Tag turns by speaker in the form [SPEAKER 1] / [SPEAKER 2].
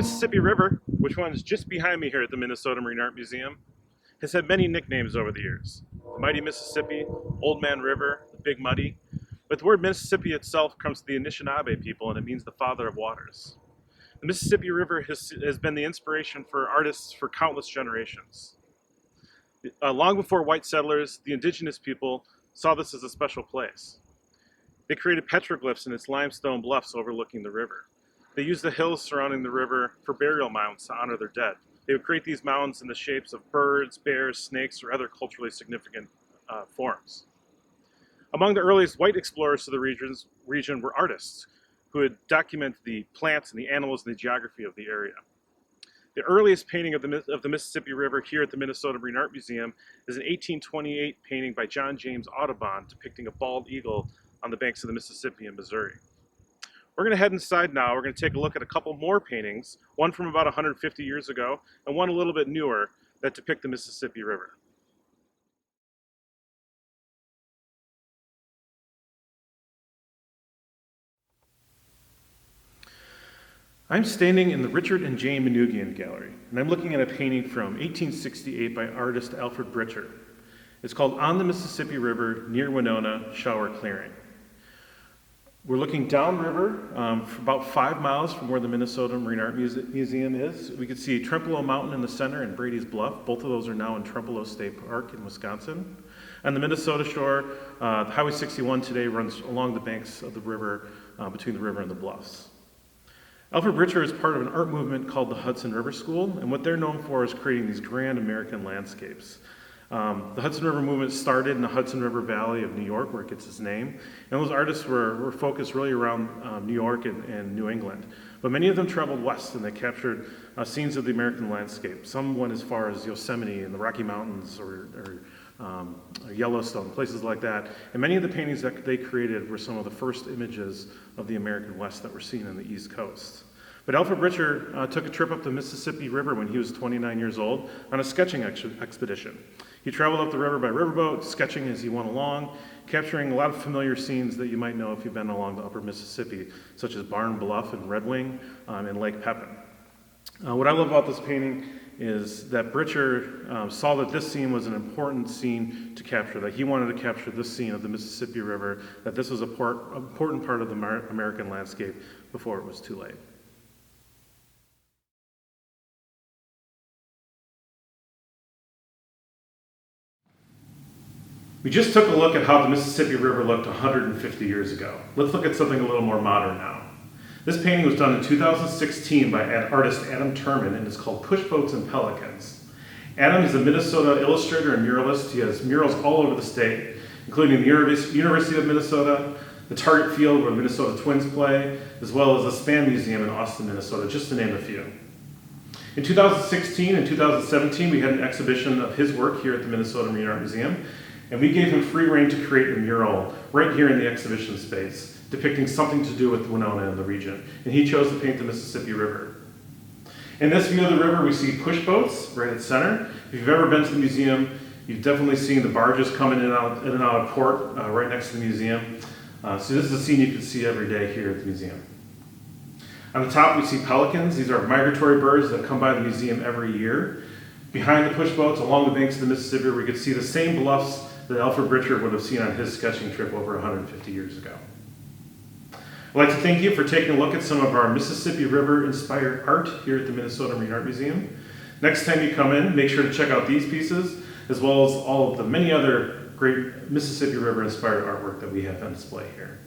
[SPEAKER 1] Mississippi River, which runs just behind me here at the Minnesota Marine Art Museum, has had many nicknames over the years. The Mighty Mississippi, Old Man River, the Big Muddy. But the word Mississippi itself comes from the Anishinaabe people, and it means the father of waters. The Mississippi River has been the inspiration for artists for countless generations. Long before white settlers, the indigenous people saw this as a special place. They created petroglyphs in its limestone bluffs overlooking the river. They used the hills surrounding the river for burial mounds to honor their dead. They would create these mounds in the shapes of birds, bears, snakes, or other culturally significant forms. Among the earliest white explorers to the region were artists who would document the plants and the animals and the geography of the area. The earliest painting of the Mississippi River here at the Minnesota Marine Art Museum is an 1828 painting by John James Audubon depicting a bald eagle on the banks of the Mississippi in Missouri. We're going to head inside now. We're going to take a look at a couple more paintings, one from about 150 years ago and one a little bit newer that depict the Mississippi River. I'm standing in the Richard and Jane Manoogian Gallery, and I'm looking at a painting from 1868 by artist Alfred Bricher. It's called On the Mississippi River Near Winona, Shower Clearing. We're looking downriver about 5 miles from where the Minnesota Marine Art Museum is. We can see Trempealeau Mountain in the center and Brady's Bluff. Both of those are now in Trempealeau State Park in Wisconsin. On the Minnesota shore, Highway 61 today runs along the banks of the river, between the river and the bluffs. Alfred Bricher is part of an art movement called the Hudson River School, and what they're known for is creating these grand American landscapes. The Hudson River movement started in the Hudson River Valley of New York, where it gets its name. And those artists were focused really around New York and New England. But many of them traveled west, and they captured scenes of the American landscape. Some went as far as Yosemite and the Rocky Mountains or Yellowstone, places like that. And many of the paintings that they created were some of the first images of the American West that were seen on the East Coast. But Alfred Bricher took a trip up the Mississippi River when he was 29 years old on a sketching expedition. He traveled up the river by riverboat, sketching as he went along, capturing a lot of familiar scenes that you might know if you've been along the upper Mississippi, such as Barn Bluff and Red Wing and Lake Pepin. What I love about this painting is that Bricher saw that this scene was an important scene to capture, that he wanted to capture this scene of the Mississippi River, that this was an important part of the American landscape before it was too late. We just took a look at how the Mississippi River looked 150 years ago. Let's look at something a little more modern now. This painting was done in 2016 by artist Adam Turman, and it's called Boats and Pelicans. Adam is a Minnesota illustrator and muralist. He has murals all over the state, including the University of Minnesota, the Target Field where the Minnesota Twins play, as well as the Span Museum in Austin, Minnesota, just to name a few. In 2016 and 2017, we had an exhibition of his work here at the Minnesota Marine Art Museum, and we gave him free rein to create a mural right here in the exhibition space, depicting something to do with Winona and the region. And he chose to paint the Mississippi River. In this view of the river, we see push boats right at the center. If you've ever been to the museum, you've definitely seen the barges coming in and out of port right next to the museum. So this is a scene you can see every day here at the museum. On the top, we see pelicans. These are migratory birds that come by the museum every year. Behind the push boats, along the banks of the Mississippi, we could see the same bluffs that Alfred Bricher would have seen on his sketching trip over 150 years ago. I'd like to thank you for taking a look at some of our Mississippi River-inspired art here at the Minnesota Marine Art Museum. Next time you come in, make sure to check out these pieces, as well as all of the many other great Mississippi River-inspired artwork that we have on display here.